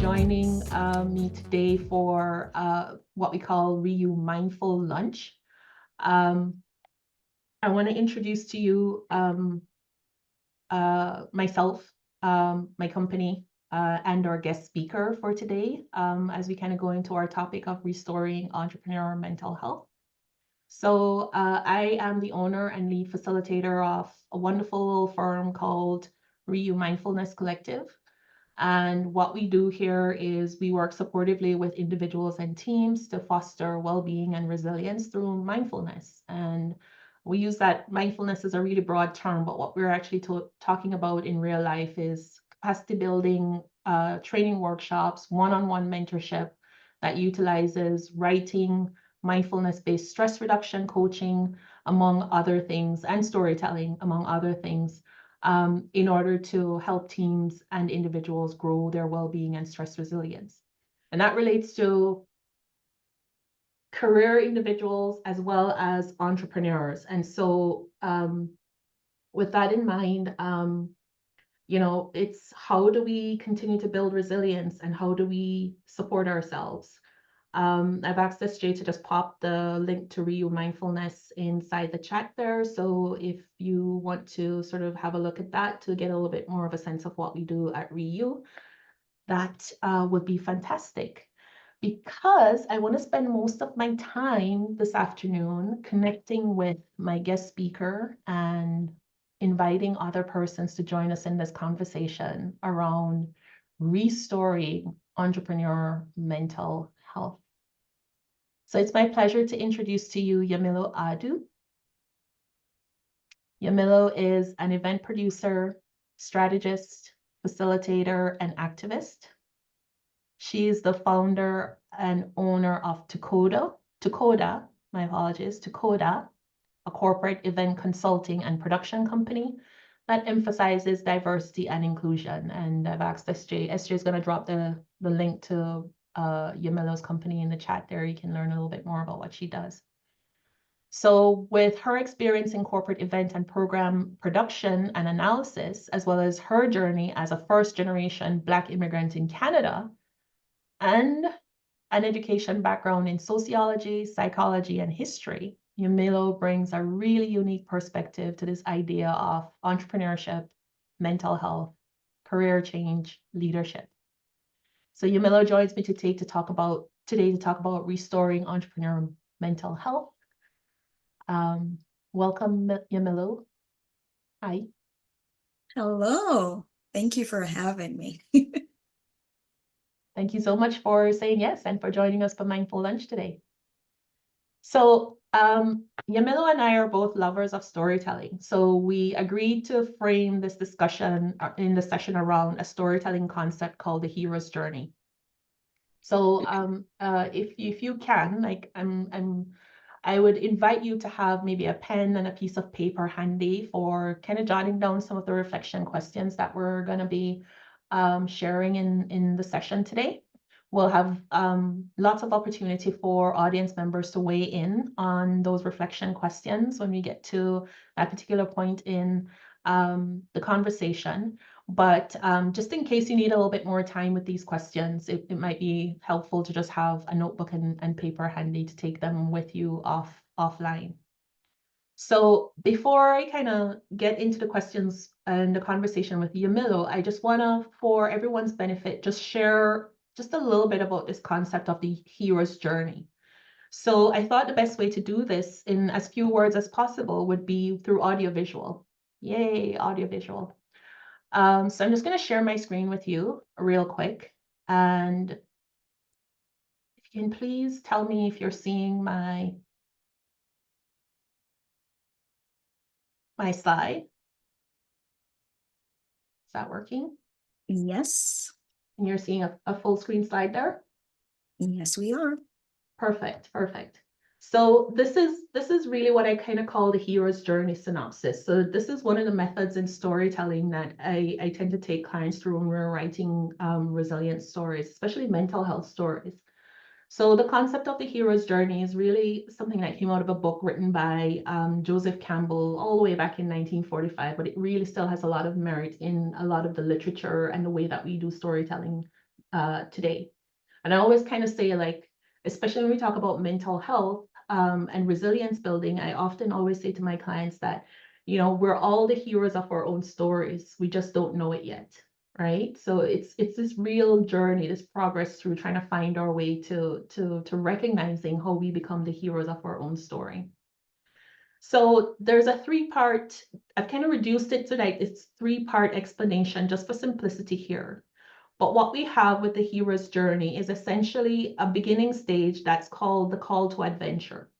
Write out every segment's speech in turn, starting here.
joining me today for what we call REU Mindful Lunch. I want to introduce to you myself, my company, and our guest speaker for today as we kind of go into our topic of restoring entrepreneur mental health. So I am the owner and lead facilitator of a wonderful little firm called REU Mindfulness Collective. And what we do here is we work supportively with individuals and teams to foster well-being and resilience through mindfulness. And we use that mindfulness as a really broad term, but what we're actually talking about in real life is capacity building, training workshops, one-on-one mentorship that utilizes writing, mindfulness-based stress reduction coaching, among other things, and storytelling, among other things, in order to help teams and individuals grow their well-being and stress resilience. And that relates to career individuals as well as entrepreneurs. And so with that in mind, it's how do we continue to build resilience and how do we support ourselves? I've asked SJ to just pop the link to REU Mindfulness inside the chat there. So if you want to sort of have a look at that to get a little bit more of a sense of what we do at REU, that would be fantastic. Because I want to spend most of my time this afternoon connecting with my guest speaker and inviting other persons to join us in this conversation around restoring entrepreneur mental health. So it's my pleasure to introduce to you Yemilo Audu. Yemilo is an event producer, strategist, facilitator, and activist. She is the founder and owner of Tukoda, a corporate event consulting and production company that emphasizes diversity and inclusion. And I've asked SJ is going to drop the link to Yemilo's company in the chat there. You can learn a little bit more about what she does. So with her experience in corporate event and program production and analysis, as well as her journey as a first-generation Black immigrant in Canada, and an education background in sociology, psychology, and history, Yemilo brings a really unique perspective to this idea of entrepreneurship, mental health, career change, leadership. So Yemilo joins me today to talk about restoring entrepreneur mental health. Welcome, Yemilo. Hi. Hello. Thank you for having me. Thank you so much for saying yes and for joining us for Mindful Lunch today. So Yemilo and I are both lovers of storytelling. So we agreed to frame this discussion in the session around a storytelling concept called the hero's journey. So if you can, like I would invite you to have maybe a pen and a piece of paper handy for kind of jotting down some of the reflection questions that we're going to be sharing in the session today. We'll have lots of opportunity for audience members to weigh in on those reflection questions when we get to that particular point in the conversation. But just in case you need a little bit more time with these questions, it might be helpful to just have a notebook and paper handy to take them with you offline. So before I kind of get into the questions and the conversation with Yemilo, I just want to, for everyone's benefit, just share just a little bit about this concept of the hero's journey. So I thought the best way to do this in as few words as possible would be through audiovisual. Yay, audiovisual. So I'm just going to share my screen with you real quick. And if you can please tell me if you're seeing my slide. Is that working? Yes. And you're seeing a full screen slide there? Yes, we are. Perfect, perfect. So this is really what I kind of call the hero's journey synopsis. So this is one of the methods in storytelling that I tend to take clients through when we're writing resilient stories, especially mental health stories. So the concept of the hero's journey is really something that came out of a book written by Joseph Campbell all the way back in 1945, but it really still has a lot of merit in a lot of the literature and the way that we do storytelling today. And I always kind of say, like, especially when we talk about mental health and resilience building, I often always say to my clients that, you know, we're all the heroes of our own stories. We just don't know it yet, right? So it's this real journey, this progress through trying to find our way to recognizing how we become the heroes of our own story. So there's a three-part, I've kind of reduced it to like this three-part explanation just for simplicity here. But what we have with the hero's journey is essentially a beginning stage that's called the call to adventure.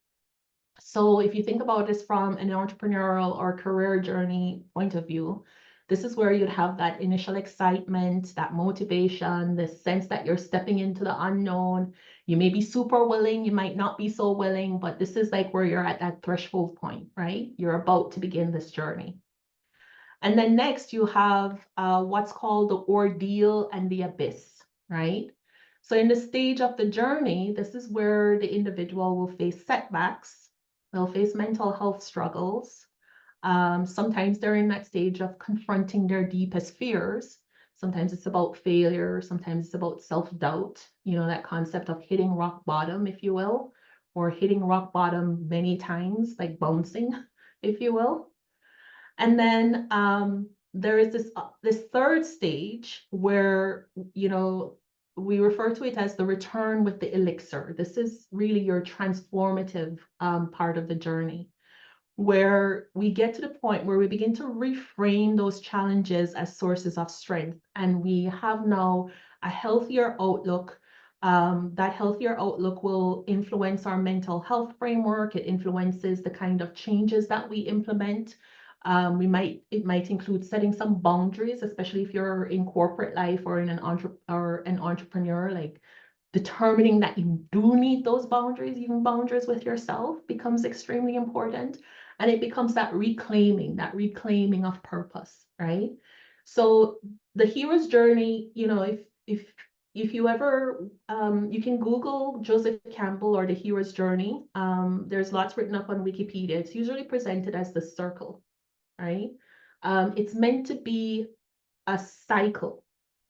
So if you think about this from an entrepreneurial or career journey point of view, this is where you'd have that initial excitement, that motivation, the sense that you're stepping into the unknown. You may be super willing, you might not be so willing, but this is like where you're at that threshold point, right? You're about to begin this journey. And then next you have what's called the ordeal and the abyss, right? So in the stage of the journey, this is where the individual will face setbacks, they'll face mental health struggles. Sometimes they're in that stage of confronting their deepest fears. Sometimes it's about failure, sometimes it's about self-doubt, you know, that concept of hitting rock bottom, if you will, or hitting rock bottom many times, like bouncing, if you will. And then there is this third stage where, you know, we refer to it as the return with the elixir. This is really your transformative part of the journey, where we get to the point where we begin to reframe those challenges as sources of strength. And we have now a healthier outlook. That healthier outlook will influence our mental health framework. It influences the kind of changes that we implement. It might include setting some boundaries, especially if you're in corporate life or in an entrepreneur, like determining that you do need those boundaries, even boundaries with yourself becomes extremely important. And it becomes that reclaiming of purpose, right? So the hero's journey, you know, if you ever, you can Google Joseph Campbell or the hero's journey. There's lots written up on Wikipedia. It's usually presented as the circle, right? It's meant to be a cycle,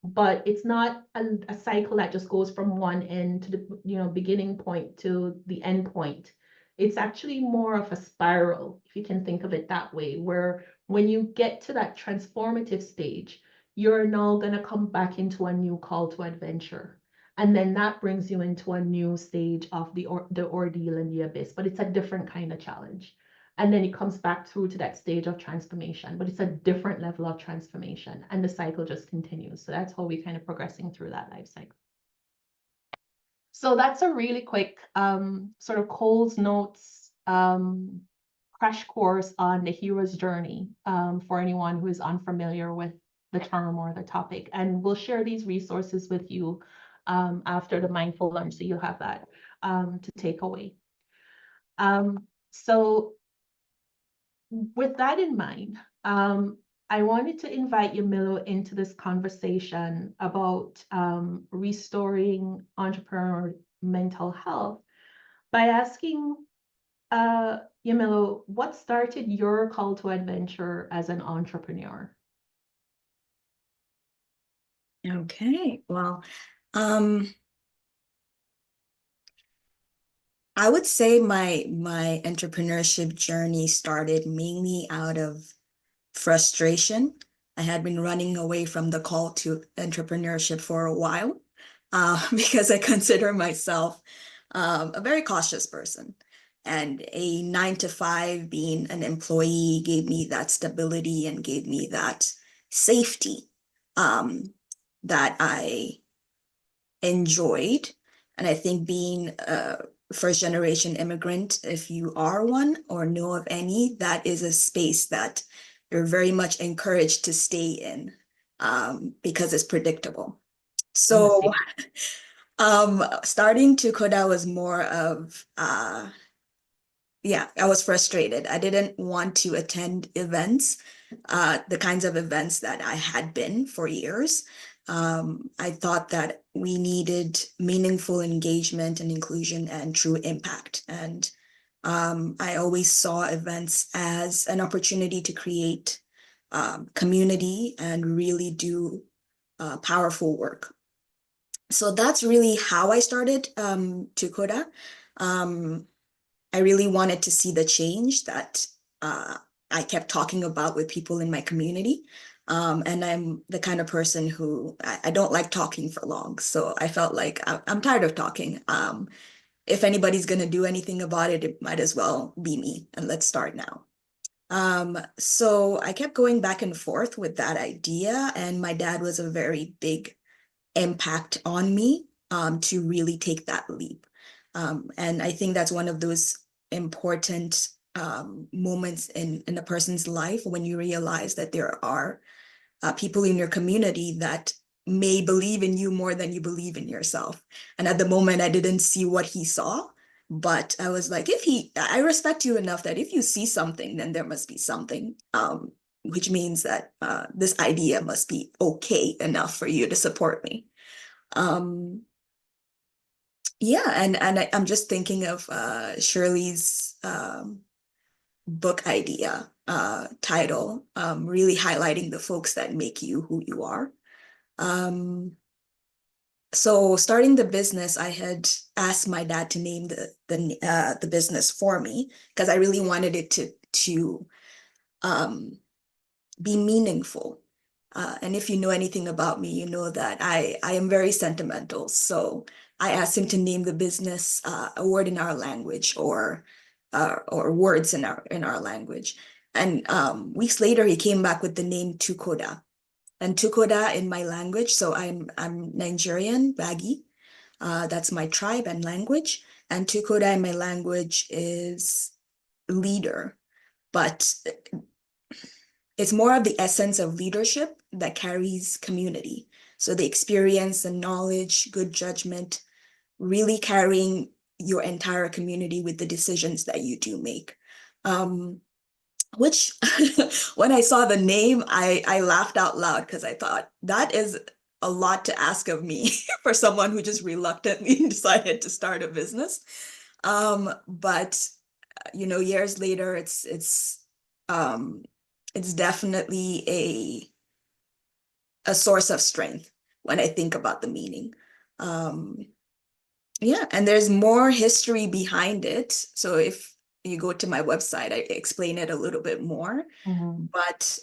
but it's not a cycle that just goes from one end to the, you know, beginning point to the end point. It's actually more of a spiral, if you can think of it that way, where when you get to that transformative stage, you're now going to come back into a new call to adventure. And then that brings you into a new stage of the ordeal and the abyss, but it's a different kind of challenge. And then it comes back through to that stage of transformation, but it's a different level of transformation, and the cycle just continues. So that's how we kind of progressing through that life cycle. So that's a really quick sort of Cole's Notes crash course on the hero's journey for anyone who is unfamiliar with the term or the topic. And we'll share these resources with you after the mindful lunch, so you'll have that to take away. So with that in mind, I wanted to invite Yemilo into this conversation about restoring entrepreneur mental health by asking Yemilo, what started your call to adventure as an entrepreneur? Okay, well, I would say my entrepreneurship journey started mainly out of frustration. I had been running away from the call to entrepreneurship for a while because I consider myself a very cautious person. And a 9 to 5 being an employee gave me that stability and gave me that safety that I enjoyed. And I think being a first generation immigrant, if you are one or know of any, that is a space that you're very much encouraged to stay in because it's predictable. So starting Tukoda was more of I was frustrated. I didn't want to attend events, the kinds of events that I had been for years. I thought that we needed meaningful engagement and inclusion and true impact. And I always saw events as an opportunity to create community and really do powerful work. So that's really how I started Tukoda. Um, I really wanted to see the change that uh, I kept talking about with people in my community. And I'm the kind of person who I don't like talking for long. So I felt like I'm tired of talking. If anybody's going to do anything about it, it might as well be me. And let's start now. So I kept going back and forth with that idea. And my dad was a very big impact on me to really take that leap. And I think that's one of those important moments in a person's life when you realize that there are people in your community that may believe in you more than you believe in yourself. And at the moment, I didn't see what he saw, but I was like, I respect you enough that if you see something, then there must be something, which means that this idea must be okay enough for you to support me. Um, yeah, and I'm just thinking of Shirley's book idea title, really highlighting the folks that make you who you are. So starting the business, I had asked my dad to name the business for me because I really wanted it to um, be meaningful. And if you know anything about me, you know that I am very sentimental. So I asked him to name the business a word in our language or words in our language. And weeks later, he came back with the name Tukoda. And Tukoda in my language, so I'm Nigerian, Bagi. That's my tribe and language. And Tukoda in my language is leader. But it's more of the essence of leadership that carries community. So the experience, the knowledge, good judgment, really carrying your entire community with the decisions that you do make. Which when I saw the name, I laughed out loud because I thought that is a lot to ask of me for someone who just reluctantly decided to start a business. But years later, um, it's definitely a source of strength when I think about the meaning. Um, yeah, and there's more history behind it. So if you go to my website, I explain it a little bit more. Mhm. But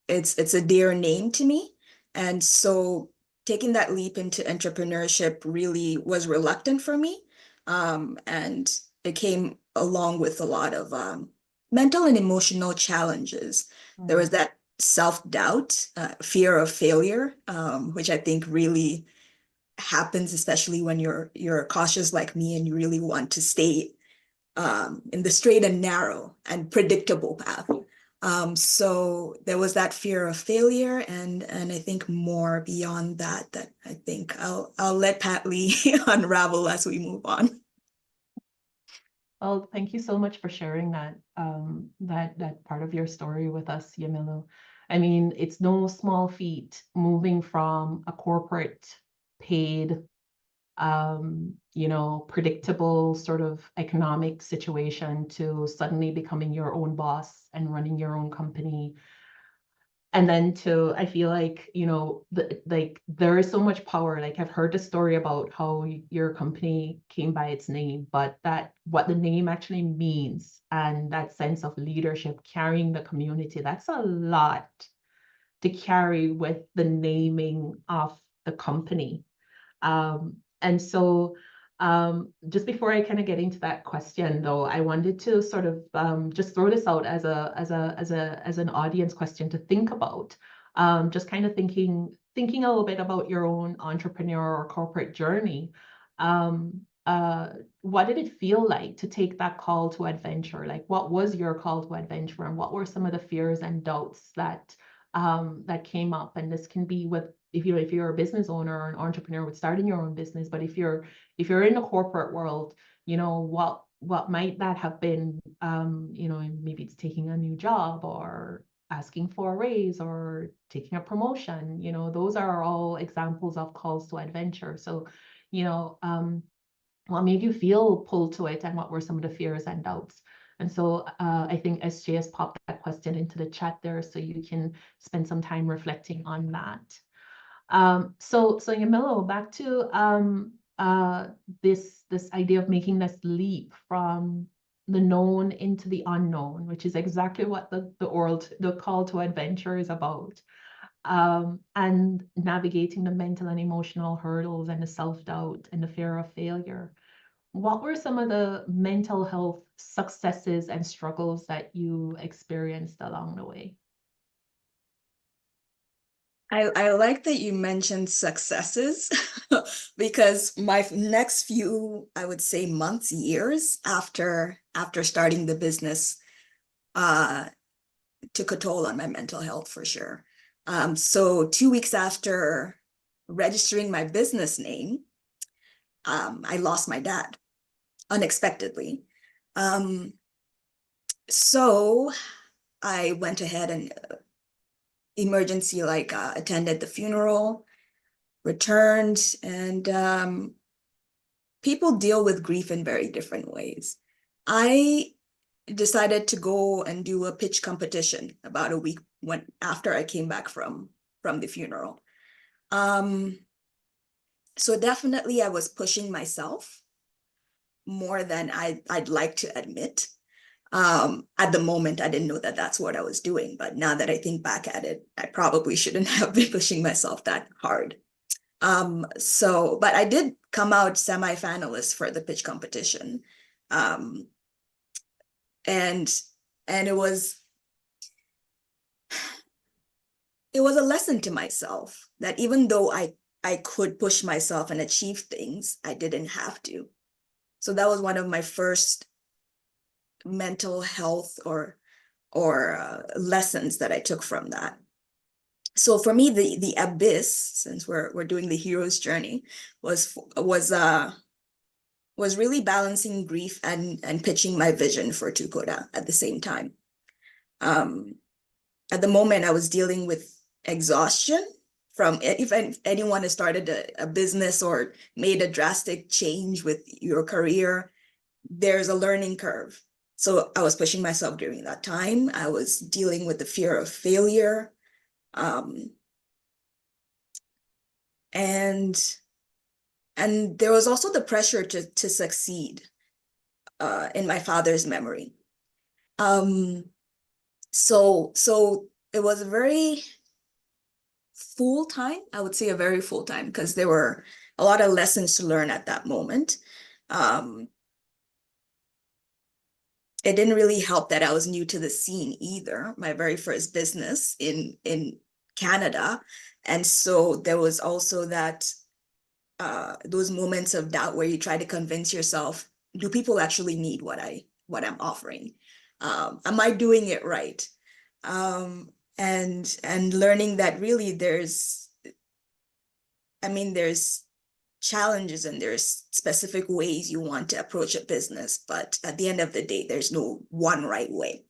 it's a dear name to me. And so taking that leap into entrepreneurship really was reluctant for me. And it came along with a lot of mental and emotional challenges. There was Mm. that self-doubt, fear of failure, which I think really happens, especially when you're cautious like me and you really want to stay in the straight and narrow and predictable path. So there was that fear of failure, and I think more beyond that I think I'll let Patlee unravel as we move on. Well, thank you so much for sharing that part of your story with us, Yemilo. I mean, it's no small feat moving from a corporate paid, predictable sort of economic situation to suddenly becoming your own boss and running your own company. And then I feel like, there is so much power. Like I've heard the story about how your company came by its name, but what the name actually means and that sense of leadership, carrying the community, that's a lot to carry with the naming of the company. And so just before I kind of get into that question though, I wanted to sort of just throw this out as an audience question to think about. Just kind of thinking a little bit about your own entrepreneur or corporate journey. What did it feel like to take that call to adventure? Like what was your call to adventure, and what were some of the fears and doubts that came up? And this can be with if you're a business owner or an entrepreneur with starting your own business, but if you're in the corporate world, what might that have been? Maybe it's taking a new job or asking for a raise or taking a promotion. Those are all examples of calls to adventure. So, what made you feel pulled to it, and what were some of the fears and doubts? And so I think SJ has popped that question into the chat there, so you can spend some time reflecting on that. So Yemilo, back to this idea of making this leap from the known into the unknown, which is exactly what the call to adventure is about. And navigating the mental and emotional hurdles and the self-doubt and the fear of failure. What were some of the mental health successes and struggles that you experienced along the way? I like that you mentioned successes because my next few, I would say months, years after starting the business, took a toll on my mental health for sure. So 2 weeks after registering my business name, I lost my dad unexpectedly. So I went ahead and emergency attended the funeral, returned, and people deal with grief in very different ways. I decided to go and do a pitch competition about a week after I came back from the funeral. So definitely I was pushing myself more than I'd like to admit. At the moment, I didn't know that that's what I was doing, but now that I think back at it, I probably shouldn't have been pushing myself that hard. But I did come out semi-finalist for the pitch competition. Um, and it was a lesson to myself that even though I could push myself and achieve things, I didn't have to. So that was one of my first mental health or lessons that I took from that. So for me, the abyss, since we're doing the hero's journey, was really balancing grief and pitching my vision for Tukoda at the same time. At the moment, I was dealing with exhaustion from if anyone has started a business or made a drastic change with your career, there's a learning curve. So I was pushing myself during that time. I was dealing with the fear of failure. And there was also the pressure to succeed in my father's memory. So it was a very full time, I would say a very full time, because there were a lot of lessons to learn at that moment. It didn't really help that I was new to the scene either, my very first business in Canada. And so there was also that those moments of doubt where you try to convince yourself, do people actually need what I'm offering? Am I doing it right? And learning that really there's challenges and there's specific ways you want to approach a business, but at the end of the day, there's no one right way.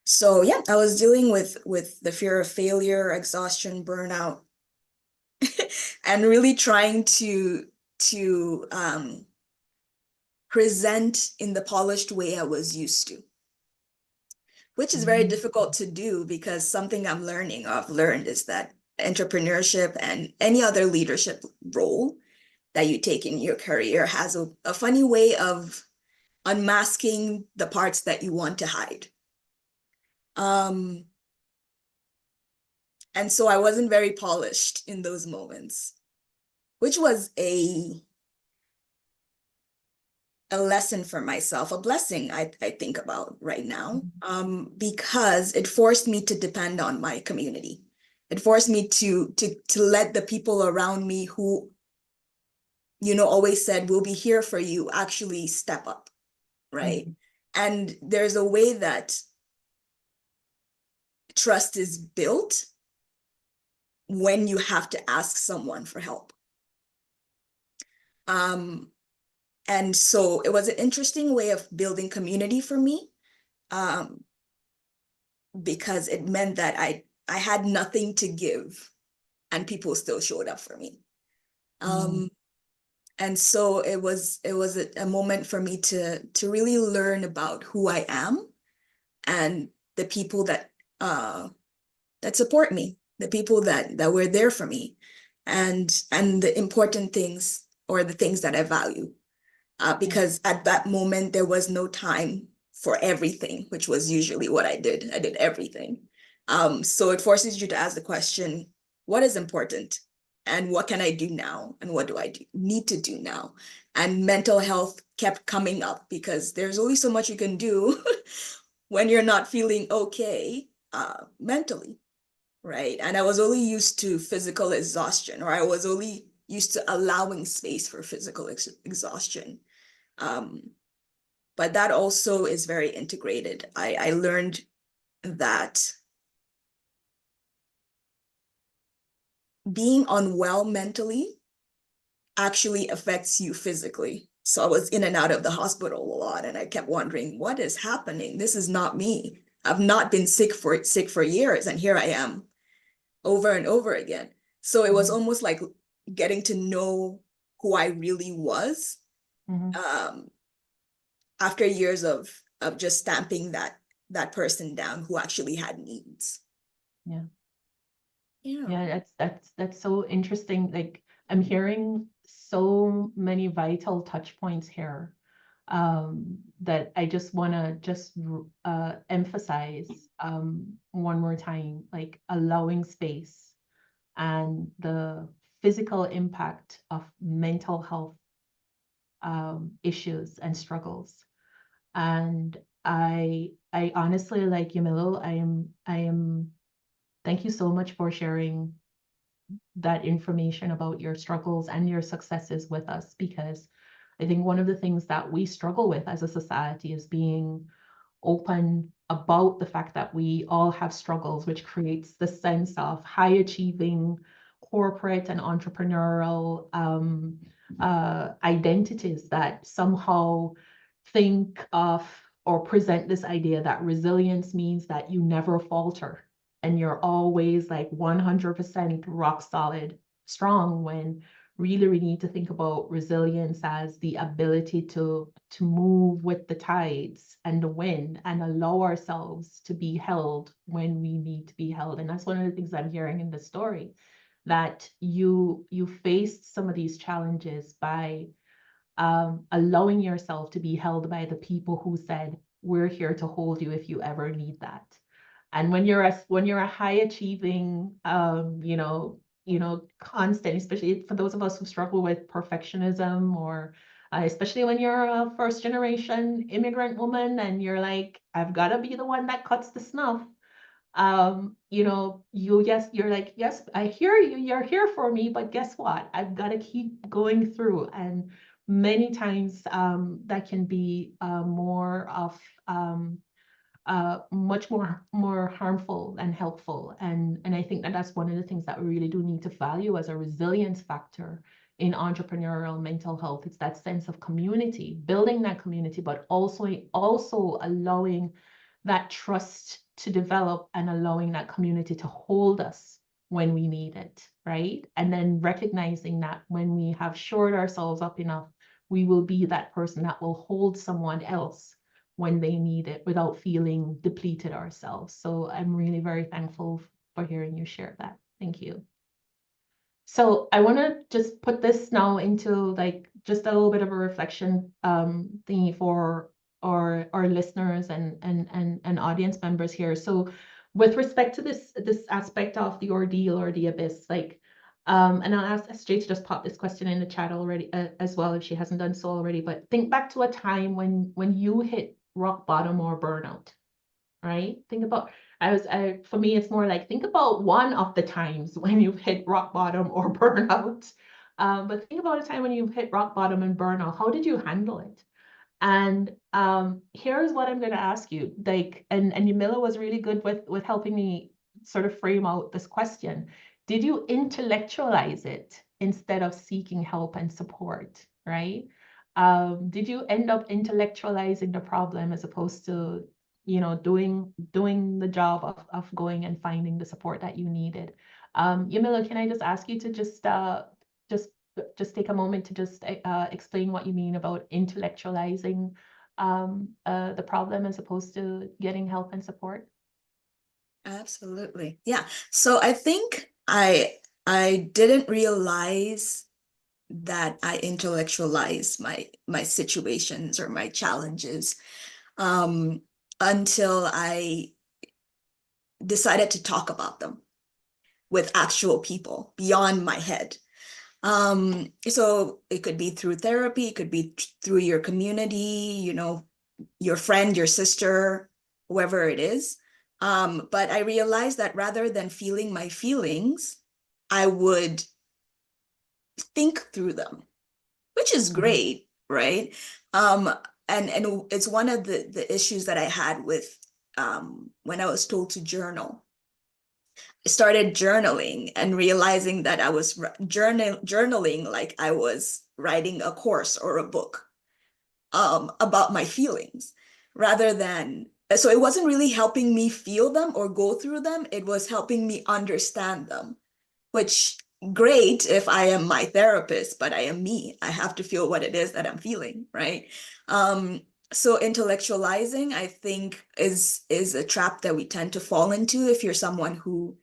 So yeah, I was dealing with the fear of failure, exhaustion, burnout, and really trying to present in the polished way I was used to, which is very difficult to do because something I've learned is that entrepreneurship and any other leadership role that you take in your career has a funny way of unmasking the parts that you want to hide. And so I wasn't very polished in those moments, which was a lesson for myself, a blessing I think about right now, because it forced me to depend on my community. It forced me to let the people around me who, always said, we'll be here for you, actually step up, right? And there's a way that trust is built when you have to ask someone for help. And so it was an interesting way of building community for me, because it meant that I had nothing to give and people still showed up for me. And so it was a moment for me to really learn about who I am and the people that support me, the people that were there for me, and the important things, or the things that I value. Because at that moment there was no time for everything, which was usually what I did. I did everything. So it forces you to ask the question, what is important? And what can I do now? And what do I need to do now? And mental health kept coming up, because there's only so much you can do when you're not feeling okay mentally, right? And I was only used to physical exhaustion, or I was only used to allowing space for physical exhaustion. But that also is very integrated. I learned that being unwell mentally actually affects you physically. So I was in and out of the hospital a lot, and I kept wondering, what is happening? This is not me. I've not been sick for years, and here I am over and over again. So it was almost like getting to know who I really was, after years of just stamping that person down who actually had needs. Yeah. Yeah. That's so interesting. Like, I'm hearing so many vital touch points here, that I just want to emphasize one more time, like allowing space and the physical impact of mental health issues and struggles. And I honestly, like, Yemilo, I am thank you so much for sharing that information about your struggles and your successes with us, because I think one of the things that we struggle with as a society is being open about the fact that we all have struggles, which creates the sense of high achieving corporate and entrepreneurial identities that somehow think of or present this idea that resilience means that you never falter and you're always like 100% rock solid strong, when really we need to think about resilience as the ability to move with the tides and the wind and allow ourselves to be held when we need to be held. And that's one of the things I'm hearing in the story, that you faced some of these challenges by allowing yourself to be held by the people who said, we're here to hold you if you ever need that. And when you're a high achieving, constant, especially for those of us who struggle with perfectionism, or especially when you're a first generation immigrant woman and you're like, I've got to be the one that cuts the snuff. You're like, yes, I hear you, you're here for me, but guess what? I've got to keep going through. And many times that can be more of much more harmful than helpful. And I think that that's one of the things that we really do need to value as a resilience factor in entrepreneurial mental health. It's that sense of community, building that community, but also allowing that trust to develop and allowing that community to hold us when we need it, right? And then recognizing that when we have shored ourselves up enough, we will be that person that will hold someone else when they need it without feeling depleted ourselves. So I'm really very thankful for hearing you share that. Thank you. So I want to just put this now into like just a little bit of a reflection thingy for our listeners and audience members here. So with respect to this aspect of the ordeal or the abyss, like and I'll ask SJ to just pop this question in the chat already as well if she hasn't done so already. But think back to a time when you hit rock bottom or burnout, right? Think about, for me, it's more like, think about one of the times when you've hit rock bottom or burnout. But think about a time when you've hit rock bottom and burnout. How did you handle it? And here's what I'm going to ask you. Like, and Yemilo was really good with helping me sort of frame out this question. Did you intellectualize it instead of seeking help and support, right? Did you end up intellectualizing the problem as opposed to, doing the job of going and finding the support that you needed? Yemilo, can I just ask you to just take a moment to just explain what you mean about intellectualizing the problem as opposed to getting help and support? Absolutely. Yeah. So I think I didn't realize that I intellectualize my situations or my challenges um, until I decided to talk about them with actual people beyond my head. So it could be through therapy, it could be through your community, you know, your friend, your sister, whoever it is. But I realized that rather than feeling my feelings, I would think through them, which is Mhm. great, right? Um, and it's one of the issues that I had with when I was told to journal. I started journaling and realizing that I was journaling like I was writing a course or a book about my feelings rather than, so it wasn't really helping me feel them or go through them. It was helping me understand them, which great if I am my therapist, but I am me. I have to feel what it is that I'm feeling, right? Um, so intellectualizing, I think, is a trap that we tend to fall into if you're someone who,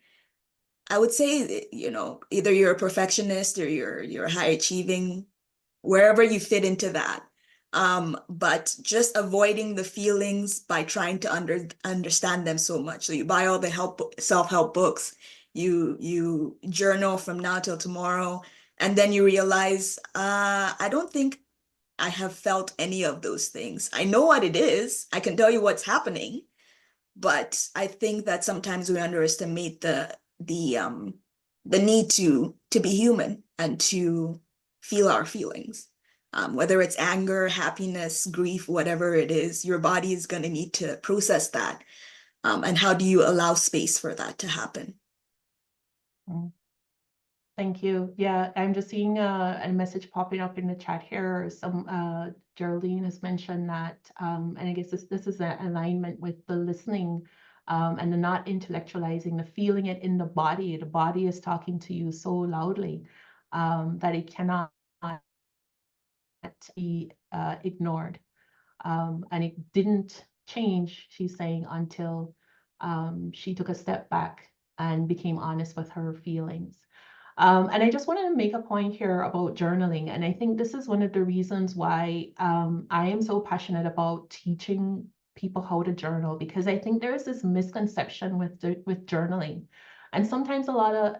I would say, you know, either you're a perfectionist or you're high achieving, wherever you fit into that. But just avoiding the feelings by trying to understand them so much. So you buy all the self-help books, you journal from now till tomorrow, and then you realize, I don't think I have felt any of those things. I know what it is. I can tell you what's happening, but I think that sometimes we underestimate the need to be human and to feel our feelings. Whether it's anger, happiness, grief, whatever it is, your body is going to need to process that. And how do you allow space for that to happen? Mm. Thank you. Yeah, I'm just seeing a message popping up in the chat here. Some Geraldine has mentioned that, and I guess this is an alignment with the listening and the not intellectualizing, the feeling it in the body. The body is talking to you so loudly that it cannot be ignored. And it didn't change, she's saying, until she took a step back and became honest with her feelings. And I just wanted to make a point here about journaling. And I think this is one of the reasons why I am so passionate about teaching people how to journal, because I think there is this misconception with journaling. And sometimes a lot of,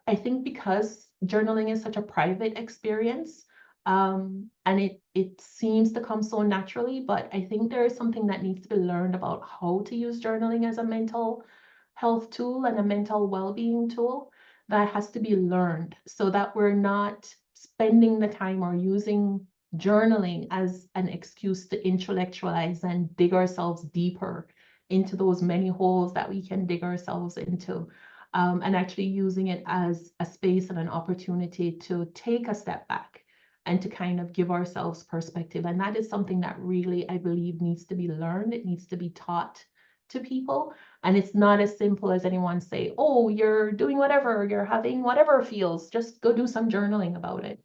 I think because journaling is such a private experience, and it seems to come so naturally, but I think there is something that needs to be learned about how to use journaling as a mental health tool and a mental well-being tool that has to be learned so that we're not spending the time or using journaling as an excuse to intellectualize and dig ourselves deeper into those many holes that we can dig ourselves into. And actually using it as a space and an opportunity to take a step back and to kind of give ourselves perspective. And that is something that really, I believe, needs to be learned. It needs to be taught to people. And it's not as simple as anyone say, oh, you're doing whatever, you're having whatever feels, just go do some journaling about it.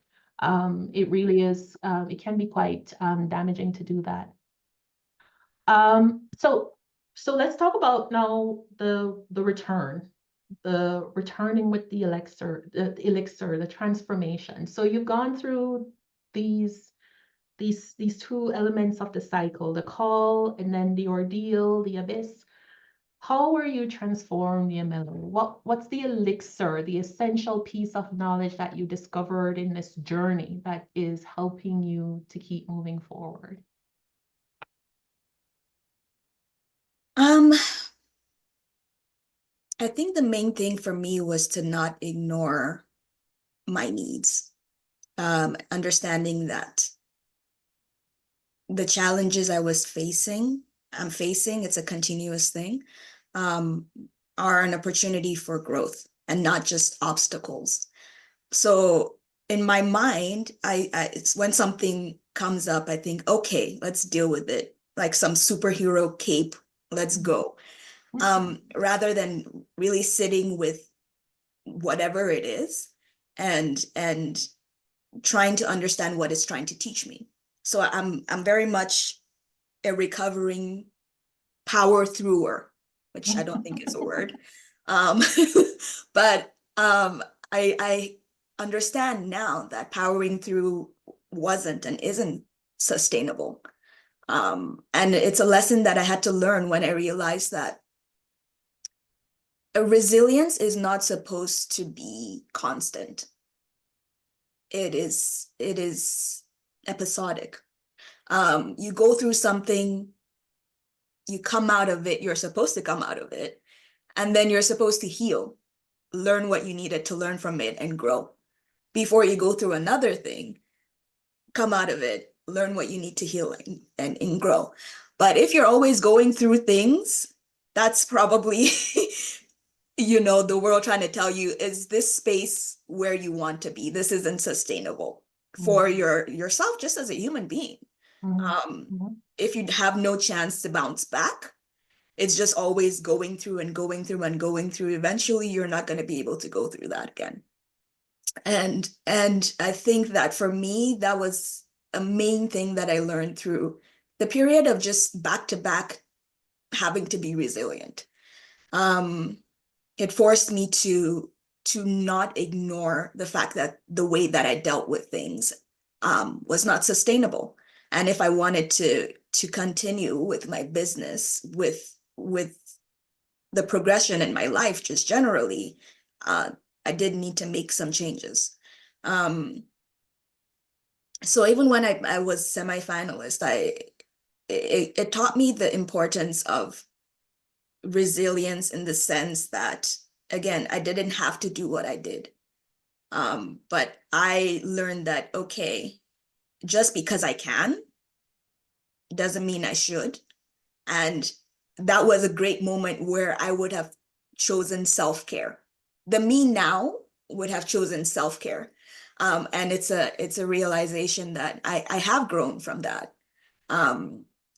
It really is, it can be quite damaging to do that. So let's talk about now the returning with the elixir, the transformation. So you've gone through these these two elements of the cycle, the call and then the ordeal, the abyss. How were you transformed, Yemilo? What's the elixir, the essential piece of knowledge that you discovered in this journey that is helping you to keep moving forward? Um, I think the main thing for me was to not ignore my needs. Understanding that the challenges I'm facing, it's a continuous thing, um, are an opportunity for growth and not just obstacles. So in my mind, it's when something comes up, I think, okay, let's deal with it. Like some superhero cape, let's go. Rather than really sitting with whatever it is and trying to understand what it's trying to teach me. So I'm very much a recovering power thrower. which I don't think is a word. Um, but I understand now that powering through wasn't and isn't sustainable. And it's a lesson that I had to learn when I realized that a resilience is not supposed to be constant. It is episodic. You go through something, you come out of it, you're supposed to come out of it, and then you're supposed to heal, learn what you needed to learn from it and grow before you go through another thing, come out of it, learn what you need to heal and grow. But if you're always going through things, that's probably the world trying to tell you, is this space where you want to be? This isn't sustainable for yourself, just as a human being. If you have no chance to bounce back, it's just always going through and going through and going through. Eventually, you're not going to be able to go through that again. And I think that for me, that was a main thing that I learned through the period of just back to back having to be resilient. It forced me to not ignore the fact that the way that I dealt with things was not sustainable. And if I wanted to continue with my business, with the progression in my life, just generally, I did need to make some changes. So even when I was semifinalist, it taught me the importance of resilience in the sense that, again, I didn't have to do what I did. But I learned that, okay, just because I can doesn't mean I should. And that was a great moment where I would have chosen self-care. The me now would have chosen self-care. And it's a realization that I have grown from that.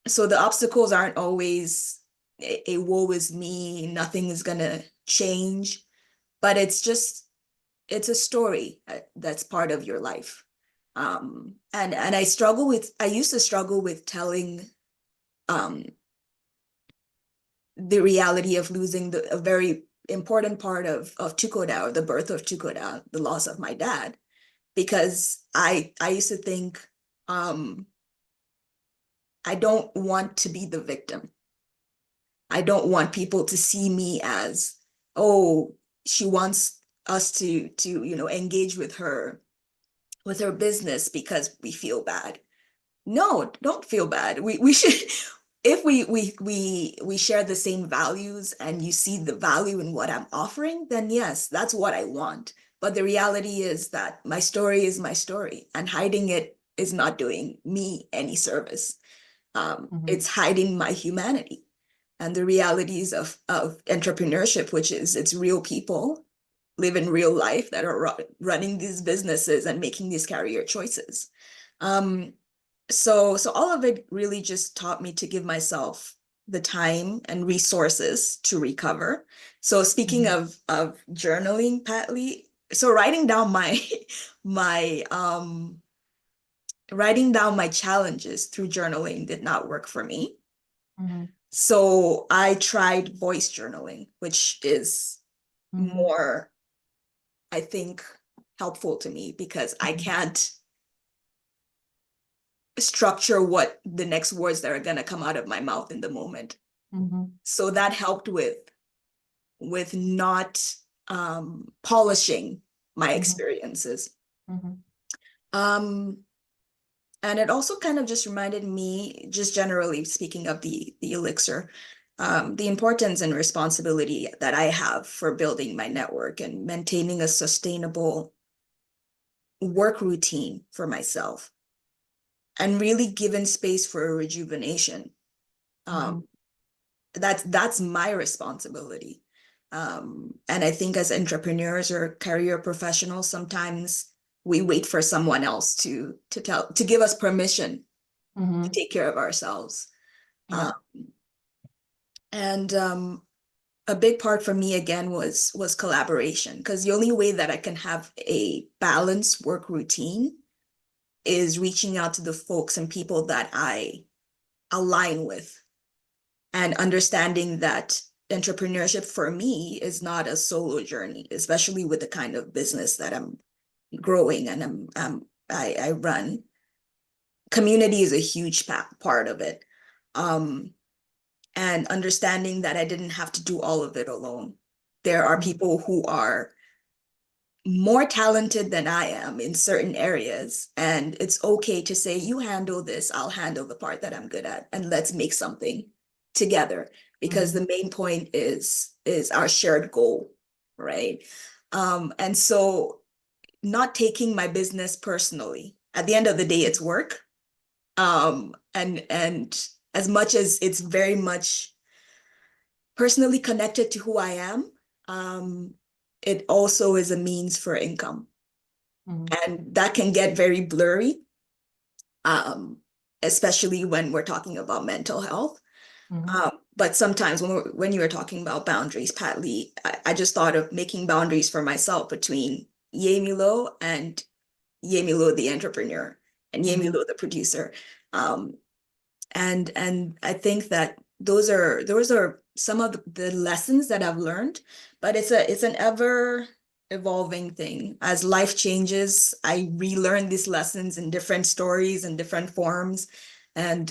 So the obstacles aren't always a woe is me, nothing is gonna change, but it's a story that's part of your life. And I used to struggle with telling the reality of losing a very important part of Tukoda, or the birth of Tukoda, the loss of my dad, because I used to think, I don't want to be the victim. I don't want people to see me as, oh, she wants us to engage with her business because we feel bad. No, don't feel bad. We should, if we share the same values and you see the value in what I'm offering, then yes, that's what I want. But the reality is that my story is my story, and hiding it is not doing me any service. It's hiding my humanity and the realities of entrepreneurship, which is it's real people live in real life that are running these businesses and making these career choices. So all of it really just taught me to give myself the time and resources to recover. So speaking of journaling, Patlee, so writing down my challenges through journaling did not work for me. So I tried voice journaling, which is more, I think, helpful to me because I can't structure what the next words that are going to come out of my mouth in the moment. So that helped with not polishing my experiences. And it also kind of just reminded me, just generally speaking of the elixir, the importance and responsibility that I have for building my network and maintaining a sustainable work routine for myself, and really giving space for a rejuvenation. That's my responsibility. And I think as entrepreneurs or career professionals, sometimes we wait for someone else to give us permission to take care of ourselves. And a big part for me again was collaboration, because the only way that I can have a balanced work routine is reaching out to the folks and people that I align with, and understanding that entrepreneurship for me is not a solo journey, especially with the kind of business that I'm growing and I run. Community is a huge part of it. And understanding that I didn't have to do all of it alone. There are people who are more talented than I am in certain areas, and it's okay to say, you handle this, I'll handle the part that I'm good at, and let's make something together, because the main point is our shared goal, right? And so not taking my business personally. At the end of the day, it's work. And as much as it's very much personally connected to who I am, it also is a means for income. And that can get very blurry, especially when we're talking about mental health. But sometimes when you were talking about boundaries, Patlee, I just thought of making boundaries for myself between Yemilo and Yemilo the entrepreneur and Yemilo the producer. And I think that those are some of the lessons that I've learned, but it's an ever evolving thing. As life changes, I relearn these lessons in different stories and different forms. And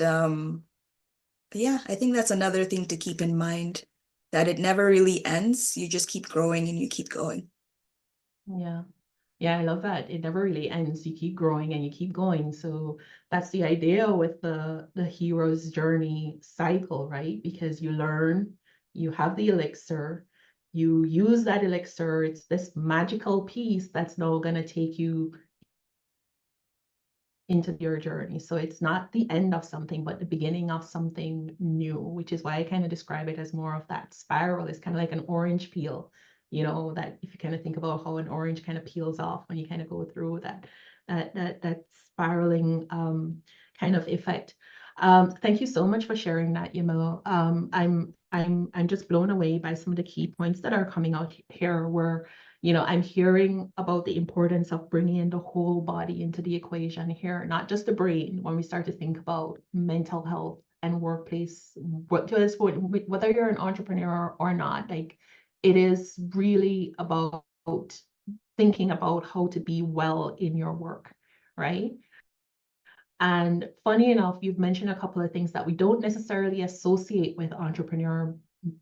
yeah, I think that's another thing to keep in mind, that it never really ends. You just keep growing and you keep going. Yeah. Yeah, I love that. It never really ends. You keep growing and you keep going. So that's the idea with the hero's journey cycle, right? Because you learn, you have the elixir, you use that elixir. It's this magical piece that's now going to take you into your journey. So it's not the end of something, but the beginning of something new, which is why I kind of describe it as more of that spiral. It's kind of like an orange peel, you know, that if you kind of think about how an orange kind of peels off when you kind of go through that spiraling kind of effect. Thank you so much for sharing that, Yemilo. I'm just blown away by some of the key points that are coming out here, where I'm hearing about the importance of bringing in the whole body into the equation here, not just the brain, when we start to think about mental health and workplace, whether you're an entrepreneur or not, like, it is really about thinking about how to be well in your work, right? And funny enough, you've mentioned a couple of things that we don't necessarily associate with entrepreneur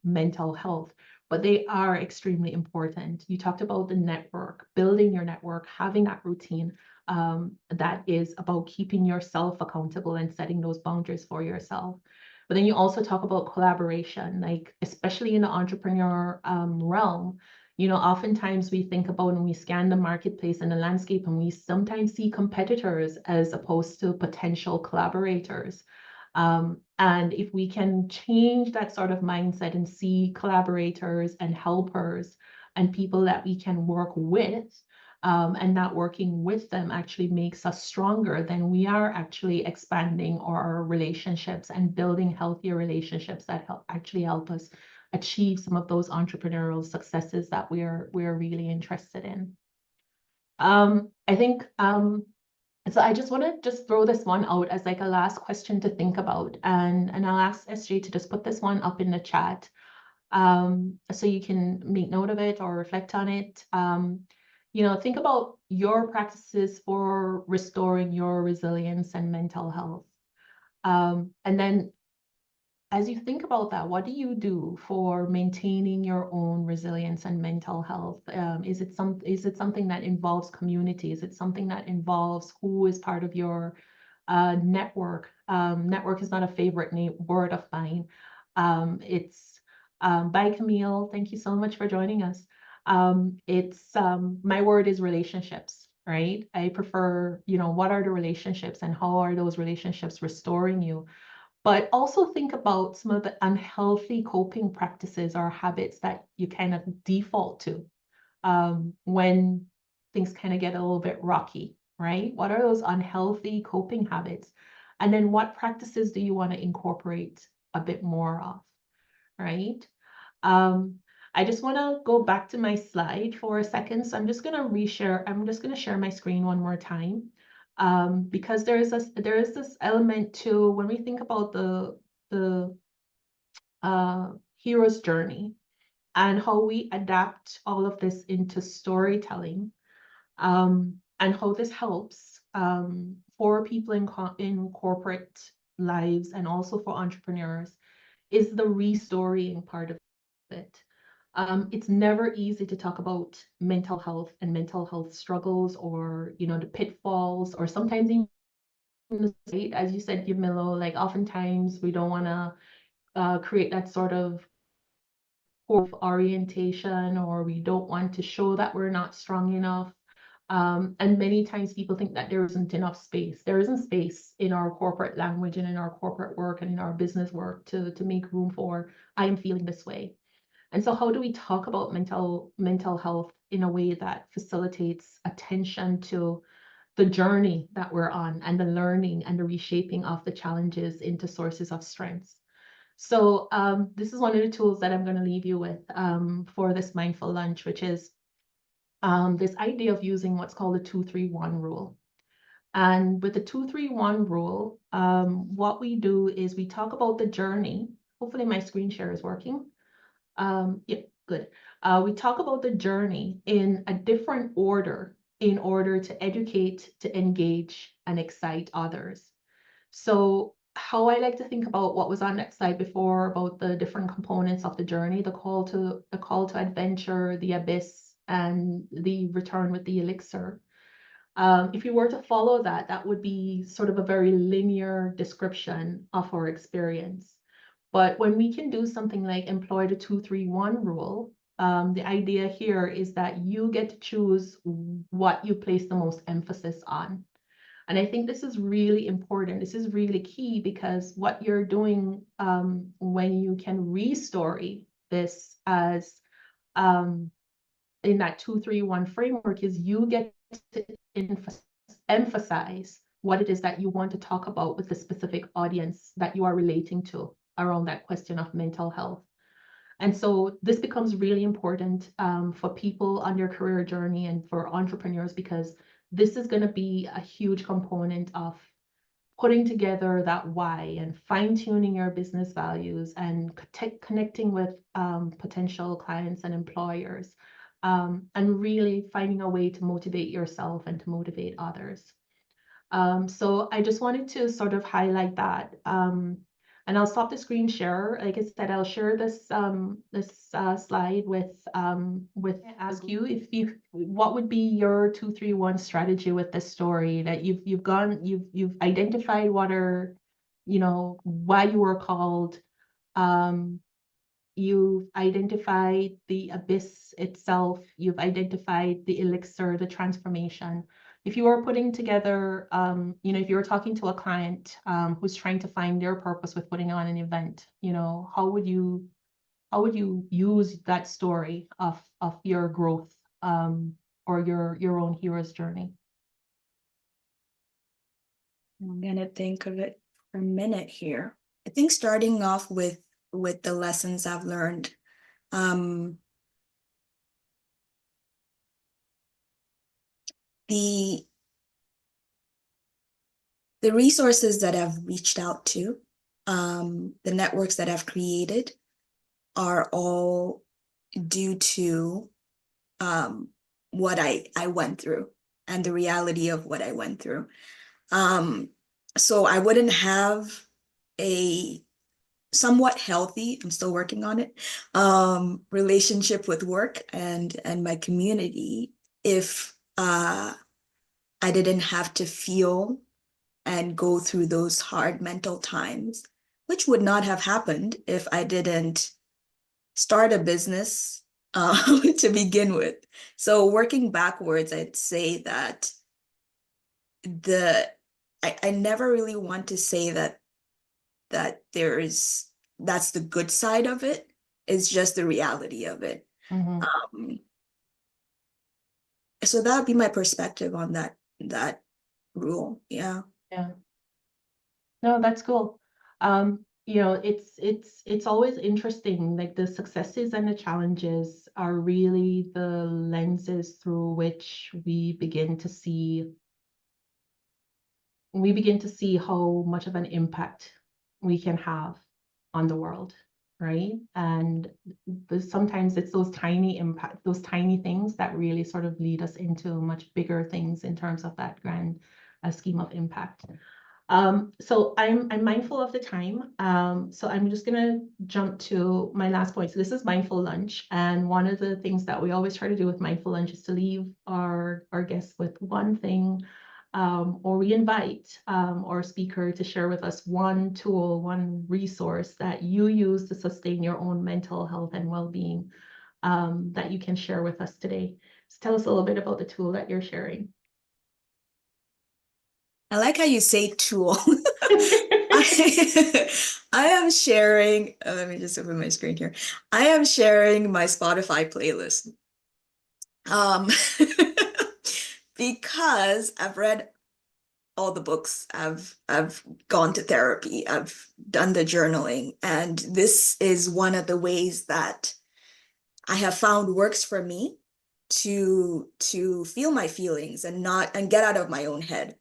mental health, but they are extremely important. You talked about the network, building your network, having that routine that is about keeping yourself accountable and setting those boundaries for yourself. But then you also talk about collaboration, like especially in the entrepreneur realm. Oftentimes we think about and we scan the marketplace and the landscape, and we sometimes see competitors as opposed to potential collaborators. And if we can change that sort of mindset and see collaborators and helpers and people that we can work with, and not working with them actually makes us stronger, then we are actually expanding our relationships and building healthier relationships that actually help us achieve some of those entrepreneurial successes that we're really interested in. I think so I just want to just throw this one out as like a last question to think about, and I'll ask SJ to just put this one up in the chat, so you can make note of it or reflect on it. Think about your practices for restoring your resilience and mental health. And then as you think about that, what do you do for maintaining your own resilience and mental health? Is it something that involves community? Is it something that involves who is part of your network? Network is not a favorite word of mine. It's Bye, Camille. Thank you so much for joining us. My word is relationships, right? I prefer, what are the relationships and how are those relationships restoring you? But also think about some of the unhealthy coping practices or habits that you kind of default to when things kind of get a little bit rocky, right? What are those unhealthy coping habits? And then what practices do you want to incorporate a bit more of, right? I just want to go back to my slide for a second. So I'm just going to share my screen one more time. Because there is this element to when we think about the hero's journey and how we adapt all of this into storytelling, and how this helps for people in corporate lives and also for entrepreneurs is the restorying part of it. It's never easy to talk about mental health and mental health struggles, or the pitfalls, or sometimes even, as you said, Yemilo, like oftentimes we don't want to create that sort of orientation, or we don't want to show that we're not strong enough. And many times people think that there isn't enough space. There isn't space in our corporate language and in our corporate work and in our business work to make room for, I am feeling this way. And so how do we talk about mental health in a way that facilitates attention to the journey that we're on, and the learning and the reshaping of the challenges into sources of strengths? So this is one of the tools that I'm going to leave you with for this mindful lunch, which is this idea of using what's called the 2-3-1 rule. And with the 2-3-1 rule, what we do is we talk about the journey. Hopefully my screen share is working. Yeah, good. We talk about the journey in a different order in order to educate, to engage, and excite others. So how I like to think about what was on that slide before about the different components of the journey, the call to adventure, the abyss, and the return with the elixir. If you were to follow that, that would be sort of a very linear description of our experience. But when we can do something like employ the 2-3-1 rule, the idea here is that you get to choose what you place the most emphasis on. And I think this is really important. This is really key, because what you're doing when you can restory this as in that 2-3-1 framework is you get to emphasize what it is that you want to talk about with the specific audience that you are relating to around that question of mental health. And so this becomes really important for people on their career journey and for entrepreneurs, because this is going to be a huge component of putting together that why and fine-tuning your business values and connecting with potential clients and employers, and really finding a way to motivate yourself and to motivate others. So I just wanted to sort of highlight that. And I'll stop the screen share. Like I said, I'll share this slide with ask you if what would be your 2-3-1 strategy with this story, that you've identified what are, why you were called. You've identified the abyss itself. You've identified the elixir, the transformation. If you were putting together, if you were talking to a client who's trying to find their purpose with putting on an event, how would you use that story of your growth or your own hero's journey? I'm gonna think of it for a minute here. I think starting off with the lessons I've learned. The resources that I've reached out to, the networks that I've created, are all due to what I went through and the reality of what I went through. So I wouldn't have a somewhat healthy, I'm still working on it, relationship with work and my community if I didn't have to feel and go through those hard mental times, which would not have happened if I didn't start a business to begin with. So working backwards, I'd say that I never really want to say that that's the good side of it. It's just the reality of it. Mm-hmm. So that would be my perspective on that rule. Yeah. Yeah. No, that's cool. It's always interesting, like the successes and the challenges are really the lenses through which we begin to see how much of an impact we can have on the world. right? And sometimes it's those tiny impact, those tiny things that really sort of lead us into much bigger things in terms of that grand scheme of impact. So I'm mindful of the time. So I'm just gonna jump to my last point. So this is mindful lunch, and one of the things that we always try to do with mindful lunch is to leave our guests with one thing, or we invite our speaker to share with us one tool, one resource that you use to sustain your own mental health and well-being, that you can share with us today. So tell us a little bit about the tool that you're sharing. I like how you say tool. I am sharing, let me just open my screen here. I am sharing my Spotify playlist. Because I've read all the books, I've gone to therapy, I've done the journaling, and this is one of the ways that I have found works for me to feel my feelings and get out of my own head.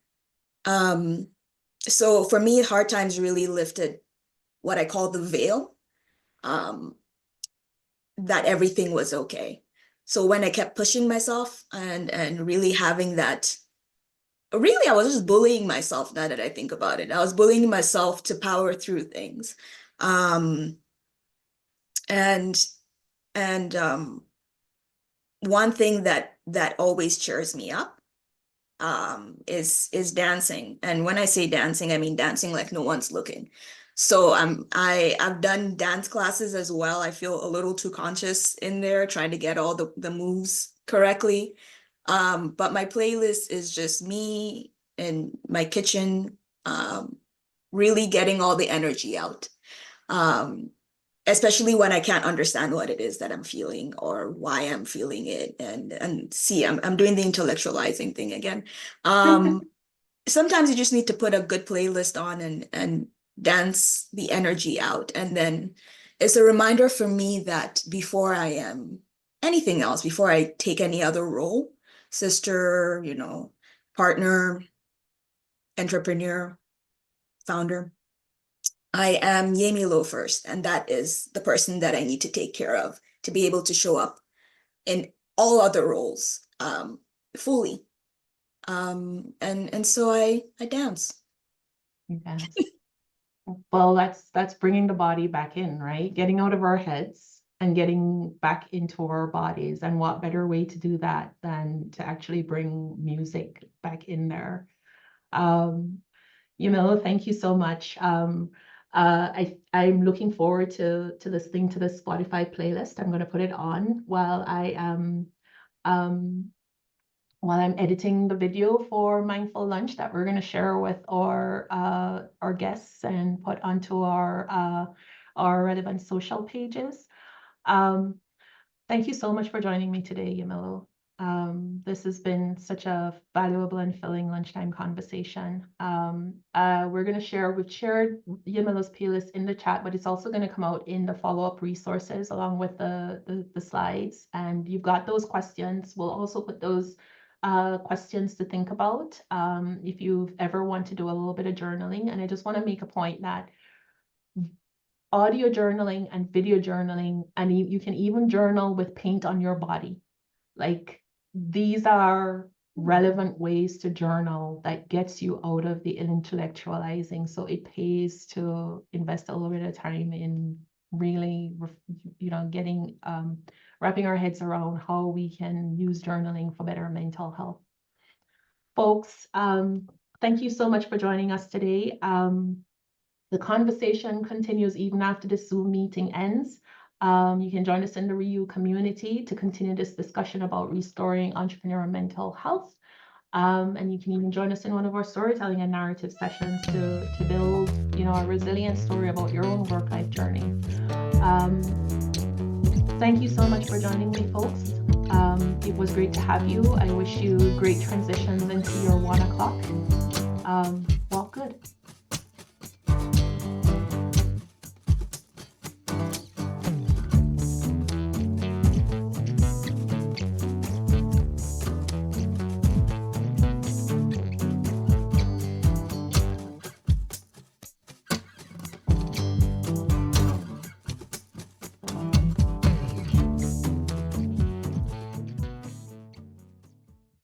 So for me, hard times really lifted what I call the veil, that everything was okay. So when I kept pushing myself and really having that, really, I was just bullying myself now that I think about it. I was bullying myself to power through things. And one thing that always cheers me up is dancing. And when I say dancing, I mean dancing like no one's looking. So I've done dance classes as well. I feel a little too conscious in there, trying to get all the moves correctly. But my playlist is just me in my kitchen, really getting all the energy out. Especially when I can't understand what it is that I'm feeling or why I'm feeling it. And see, I'm doing the intellectualizing thing again. Sometimes you just need to put a good playlist on and dance the energy out. And then it's a reminder for me that before I am anything else, before I take any other role, sister, partner, entrepreneur, founder, I am Yemilo first, and that is the person that I need to take care of to be able to show up in all other roles fully. And so I dance. Yes. Well, that's bringing the body back in, right? Getting out of our heads and getting back into our bodies. And what better way to do that than to actually bring music back in there? Yemilo, thank you so much. I'm looking forward to listening to the Spotify playlist. I'm going to put it on while I'm editing the video for Mindful Lunch that we're going to share with our guests and put onto our relevant social pages. Thank you so much for joining me today, Yemilo. This has been such a valuable and filling lunchtime conversation. We're going to share, we've shared Yemilo's playlist in the chat, but it's also going to come out in the follow-up resources along with the slides. And you've got those questions. We'll also put those questions to think about if you've ever want to do a little bit of journaling. And I just want to make a point that audio journaling and video journaling, and you can even journal with paint on your body. Like, these are relevant ways to journal that gets you out of the intellectualizing. So it pays to invest a little bit of time in really, getting, wrapping our heads around how we can use journaling for better mental health. Folks, thank you so much for joining us today. The conversation continues even after the Zoom meeting ends. You can join us in the REU community to continue this discussion about restoring entrepreneurial mental health. And you can even join us in one of our storytelling and narrative sessions to build, a resilient story about your own work-life journey. Thank you so much for joining me, folks. It was great to have you. I wish you great transitions into your 1 o'clock. Walk good.